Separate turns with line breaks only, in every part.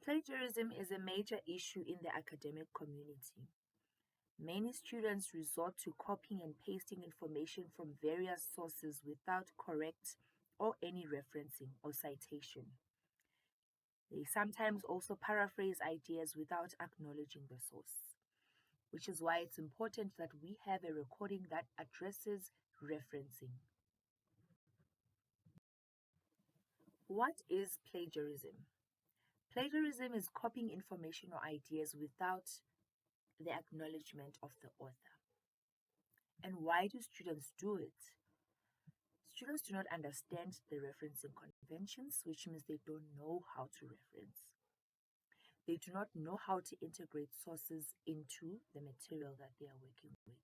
Plagiarism is a major issue in the academic community. Many students resort to copying and pasting information from various sources without correct or any referencing or citation. They sometimes also paraphrase ideas without acknowledging the source, which is why it's important that we have a recording that addresses referencing. What is plagiarism? Plagiarism is copying information or ideas without the acknowledgement of the author. And why do students do it? Students do not understand the referencing conventions, which means they don't know how to reference. They do not know how to integrate sources into the material that they are working with.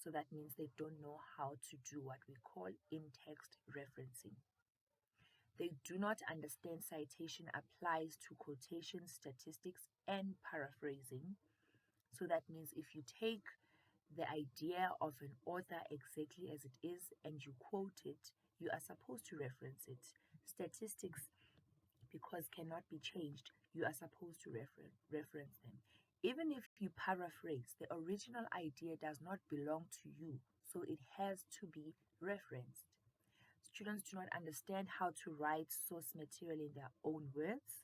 So that means they don't know how to do what we call in-text referencing. They do not understand citation applies to quotation, statistics, and paraphrasing. So that means if you take the idea of an author exactly as it is and you quote it, you are supposed to reference it. Statistics, because cannot be changed, you are supposed to reference them. Even if you paraphrase, the original idea does not belong to you, so it has to be referenced. Students do not understand how to write source material in their own words,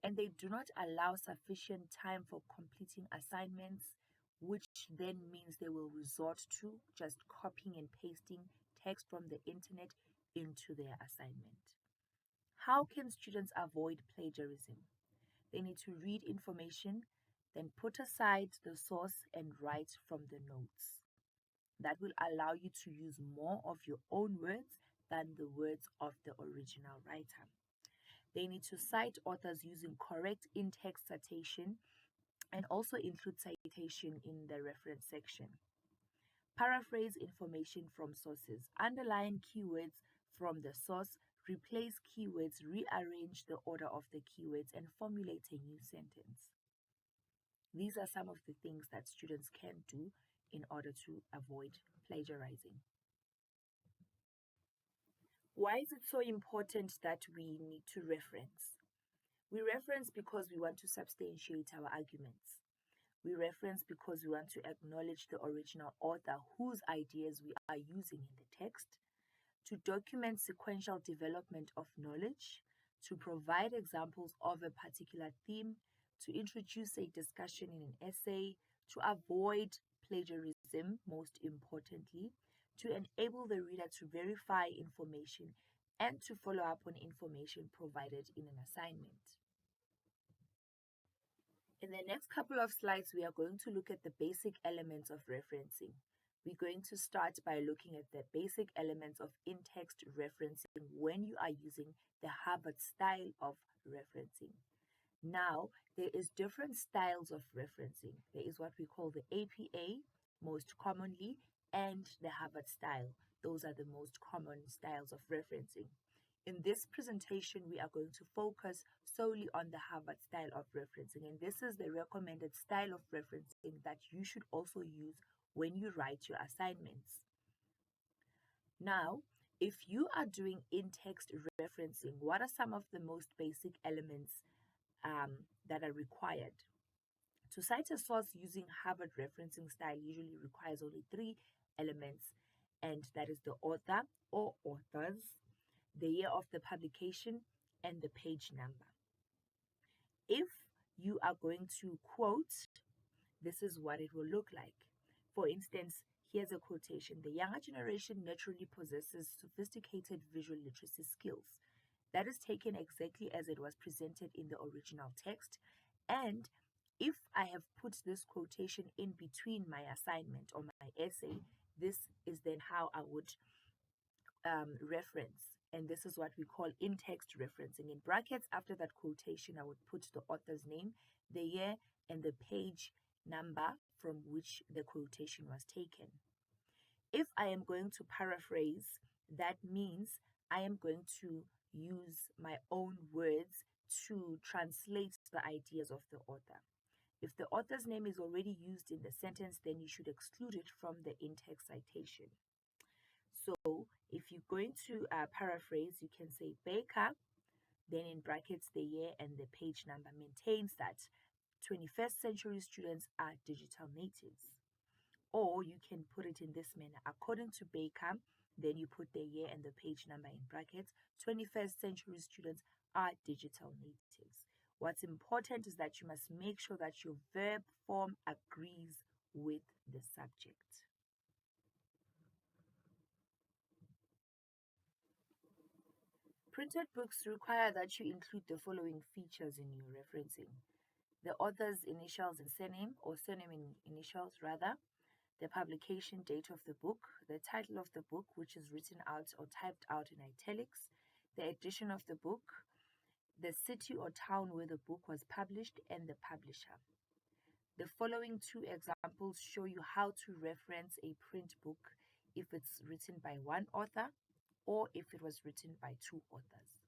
and they do not allow sufficient time for completing assignments, which then means they will resort to just copying and pasting text from the internet into their assignment. How can students avoid plagiarism? They need to read information, then put aside the source and write from the notes. That will allow you to use more of your own words than the words of the original writer. They need to cite authors using correct in-text citation and also include citation in the reference section. Paraphrase information from sources. Underline keywords from the source, replace keywords, rearrange the order of the keywords, and formulate a new sentence. These are some of the things that students can do in order to avoid plagiarizing. Why is it so important that we need to reference? We reference because we want to substantiate our arguments. We reference because we want to acknowledge the original author whose ideas we are using in the text, to document sequential development of knowledge, to provide examples of a particular theme, to introduce a discussion in an essay, to avoid plagiarism, most importantly, to enable the reader to verify information, and to follow up on information provided in an assignment. In the next couple of slides, we are going to look at the basic elements of referencing. We're going to start by looking at the basic elements of in-text referencing when you are using the Harvard style of referencing. Now, there is different styles of referencing. There is what we call the APA, most commonly, and the Harvard style. Those are the most common styles of referencing. In this presentation, we are going to focus solely on the Harvard style of referencing, and this is the recommended style of referencing that you should also use when you write your assignments. Now, if you are doing in-text referencing, what are some of the most basic elements that are required? To cite a source using Harvard referencing style usually requires only 3 elements, and that is the author or authors, the year of the publication, and the page number. If you are going to quote, this is what it will look like. For instance, here's a quotation: "The younger generation naturally possesses sophisticated visual literacy skills." That is taken exactly as it was presented in the original text. And if I have put this quotation in between my assignment or my essay, this is then how I would reference. And this is what we call in-text referencing. In brackets after that quotation, I would put the author's name, the year, and the page number from which the quotation was taken. If I am going to paraphrase, that means I am going to use my own words to translate the ideas of the author. If the author's name is already used in the sentence, then you should exclude it from the in-text citation. So if you're going to paraphrase, you can say Baker then in brackets the year and the page number maintains that 21st century students are digital natives. Or you can put it in this manner: according to Baker, then you put the year and the page number in brackets. 21st century students are digital natives. What's important is that you must make sure that your verb form agrees with the subject. Printed books require that you include the following features in your referencing: the author's initials and surname, or surname and initials rather, the publication date of the book, the title of the book, which is written out or typed out in italics, the edition of the book, the city or town where the book was published, and the publisher. The following two examples show you how to reference a print book if it's written by one author or if it was written by two authors.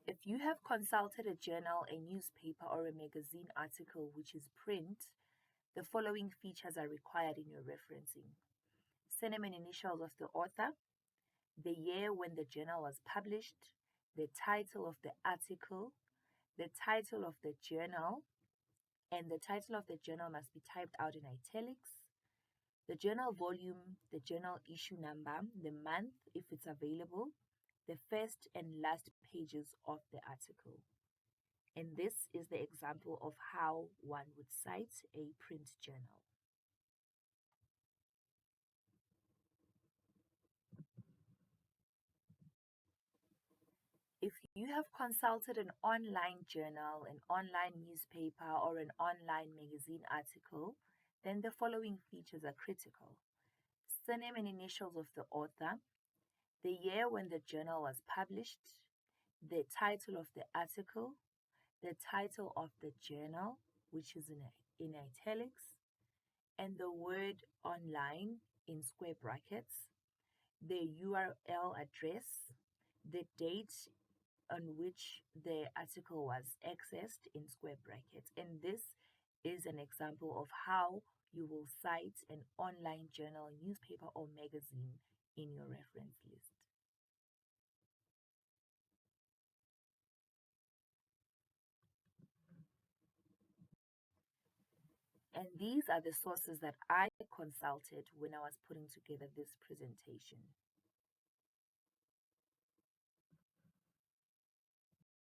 If you have consulted a journal, a newspaper, or a magazine article which is print, the following features are required in your referencing: surname and initials of the author, the year when the journal was published, the title of the article, the title of the journal, and the title of the journal must be typed out in italics, the journal volume, the journal issue number, the month if it's available, the first and last pages of the article. And this is the example of how one would cite a print journal. If you have consulted an online journal, an online newspaper, or an online magazine article, then the following features are critical: surname and initials of the author, the year when the journal was published, the title of the article, the title of the journal, which is in italics, and the word online in square brackets, the URL address, the date on which the article was accessed in square brackets. And this is an example of how you will cite an online journal, newspaper, or magazine in your reference list. And these are the sources that I consulted when I was putting together this presentation.